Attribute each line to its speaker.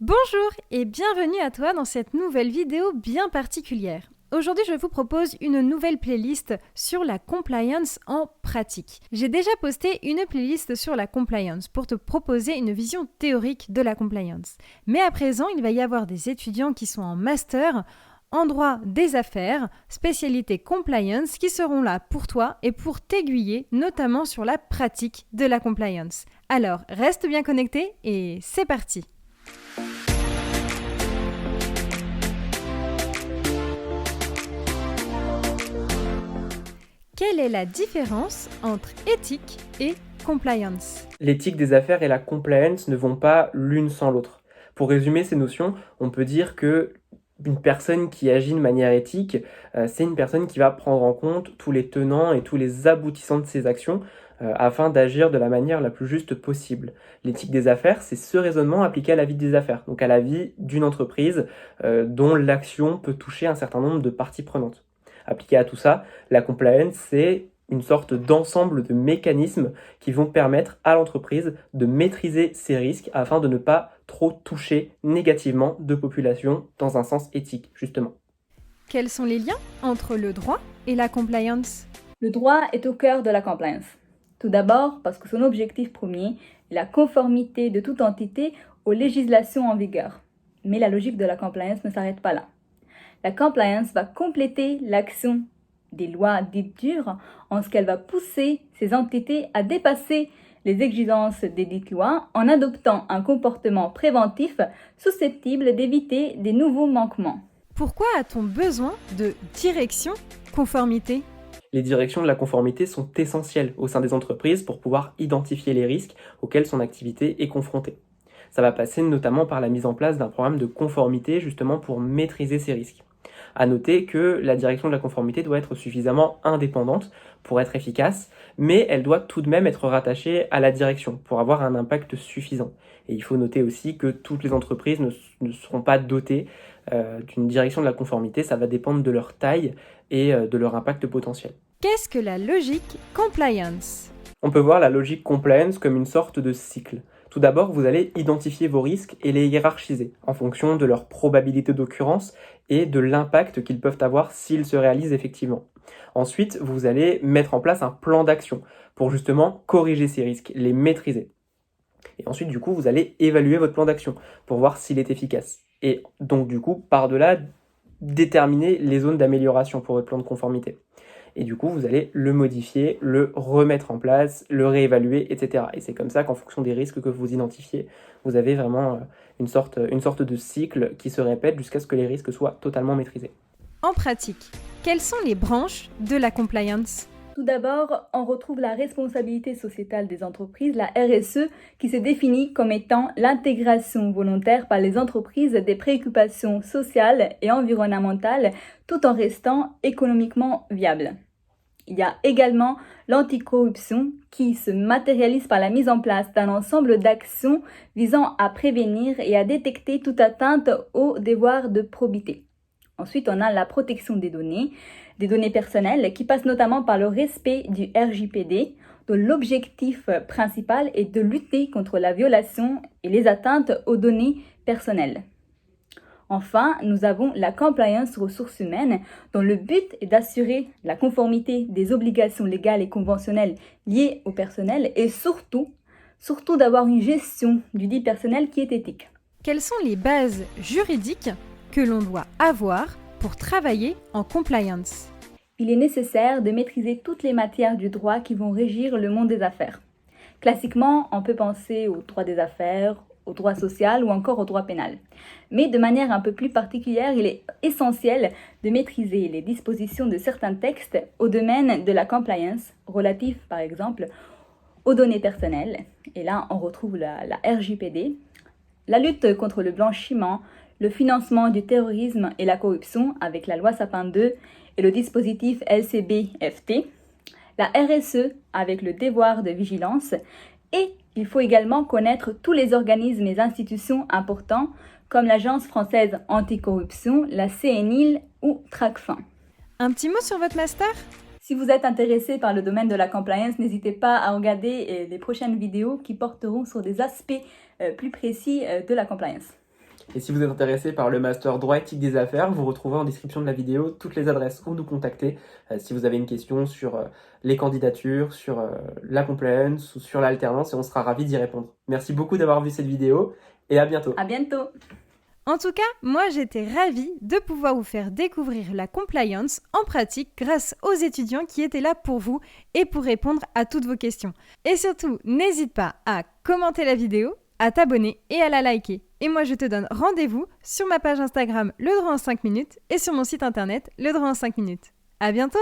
Speaker 1: Bonjour et bienvenue à toi dans cette nouvelle vidéo bien particulière. Aujourd'hui, je vous propose une nouvelle playlist sur la compliance en pratique. J'ai déjà posté une playlist sur la compliance pour te proposer une vision théorique de la compliance. Mais à présent, il va y avoir des étudiants qui sont en master en droit des affaires, spécialité compliance, qui seront là pour toi et pour t'aiguiller, notamment sur la pratique de la compliance. Alors, reste bien connecté et c'est parti! Quelle est la différence entre éthique et compliance ?
Speaker 2: L'éthique des affaires et la compliance ne vont pas l'une sans l'autre. Pour résumer ces notions, on peut dire que une personne qui agit de manière éthique, c'est une personne qui va prendre en compte tous les tenants et tous les aboutissants de ses actions afin d'agir de la manière la plus juste possible. L'éthique des affaires, c'est ce raisonnement appliqué à la vie des affaires, donc à la vie d'une entreprise dont l'action peut toucher un certain nombre de parties prenantes. Appliqué à tout ça, la compliance, c'est une sorte d'ensemble de mécanismes qui vont permettre à l'entreprise de maîtriser ses risques afin de ne pas trop toucher négativement de populations dans un sens éthique, justement.
Speaker 1: Quels sont les liens entre le droit et la compliance ?
Speaker 3: Le droit est au cœur de la compliance. Tout d'abord parce que son objectif premier est la conformité de toute entité aux législations en vigueur. Mais la logique de la compliance ne s'arrête pas là. La compliance va compléter l'action des lois dites dures en ce qu'elle va pousser ces entités à dépasser les exigences des dites lois en adoptant un comportement préventif susceptible d'éviter des nouveaux manquements.
Speaker 1: Pourquoi a-t-on besoin de direction conformité ?
Speaker 2: Les directions de la conformité sont essentielles au sein des entreprises pour pouvoir identifier les risques auxquels son activité est confrontée. Ça va passer notamment par la mise en place d'un programme de conformité justement pour maîtriser ces risques. À noter que la direction de la conformité doit être suffisamment indépendante pour être efficace, mais elle doit tout de même être rattachée à la direction pour avoir un impact suffisant. Et il faut noter aussi que toutes les entreprises ne seront pas dotées d'une direction de la conformité, ça va dépendre de leur taille et de leur impact potentiel.
Speaker 1: Qu'est-ce que la logique compliance ?
Speaker 2: On peut voir la logique compliance comme une sorte de cycle. Tout d'abord, vous allez identifier vos risques et les hiérarchiser en fonction de leur probabilité d'occurrence et de l'impact qu'ils peuvent avoir s'ils se réalisent effectivement. Ensuite, vous allez mettre en place un plan d'action pour justement corriger ces risques, les maîtriser. Et ensuite, du coup, vous allez évaluer votre plan d'action pour voir s'il est efficace. Et donc, du coup, par-delà, déterminer les zones d'amélioration pour votre plan de conformité. Et du coup, vous allez le modifier, le remettre en place, le réévaluer, etc. Et c'est comme ça qu'en fonction des risques que vous identifiez, vous avez vraiment une sorte de cycle qui se répète jusqu'à ce que les risques soient totalement maîtrisés.
Speaker 1: En pratique, quelles sont les branches de la compliance ?
Speaker 3: Tout d'abord, on retrouve la responsabilité sociétale des entreprises, la RSE, qui se définit comme étant l'intégration volontaire par les entreprises des préoccupations sociales et environnementales tout en restant économiquement viables. Il y a également l'anticorruption qui se matérialise par la mise en place d'un ensemble d'actions visant à prévenir et à détecter toute atteinte au devoir de probité. Ensuite, on a la protection des données personnelles qui passe notamment par le respect du RGPD, dont l'objectif principal est de lutter contre la violation et les atteintes aux données personnelles. Enfin, nous avons la compliance ressources humaines, dont le but est d'assurer la conformité des obligations légales et conventionnelles liées au personnel et surtout d'avoir une gestion du dit personnel qui est éthique.
Speaker 1: Quelles sont les bases juridiques que l'on doit avoir pour travailler en compliance ?
Speaker 3: Il est nécessaire de maîtriser toutes les matières du droit qui vont régir le monde des affaires. Classiquement, on peut penser au droit des affaires, au droit social ou encore au droit pénal. Mais de manière un peu plus particulière, il est essentiel de maîtriser les dispositions de certains textes au domaine de la compliance, relatifs par exemple aux données personnelles. Et là, on retrouve la RGPD, la lutte contre le blanchiment, le financement du terrorisme et la corruption avec la loi Sapin II et le dispositif LCB-FT, la RSE avec le devoir de vigilance et il faut également connaître tous les organismes et institutions importants comme l'Agence française anticorruption, la CNIL ou Tracfin.
Speaker 1: Un petit mot sur votre master ?
Speaker 3: Si vous êtes intéressé par le domaine de la compliance, n'hésitez pas à regarder les prochaines vidéos qui porteront sur des aspects plus précis de la compliance.
Speaker 2: Et si vous êtes intéressé par le master droit éthique des affaires, vous retrouvez en description de la vidéo toutes les adresses où nous contacter si vous avez une question sur les candidatures, sur la compliance ou sur l'alternance, et on sera ravis d'y répondre. Merci beaucoup d'avoir vu cette vidéo et à bientôt.
Speaker 3: À bientôt.
Speaker 1: En tout cas, moi j'étais ravie de pouvoir vous faire découvrir la compliance en pratique grâce aux étudiants qui étaient là pour vous et pour répondre à toutes vos questions. Et surtout, n'hésite pas à commenter la vidéo, à t'abonner et à la liker. Et moi je te donne rendez-vous sur ma page Instagram Le Droit en 5 minutes et sur mon site internet Le Droit en 5 minutes. À bientôt!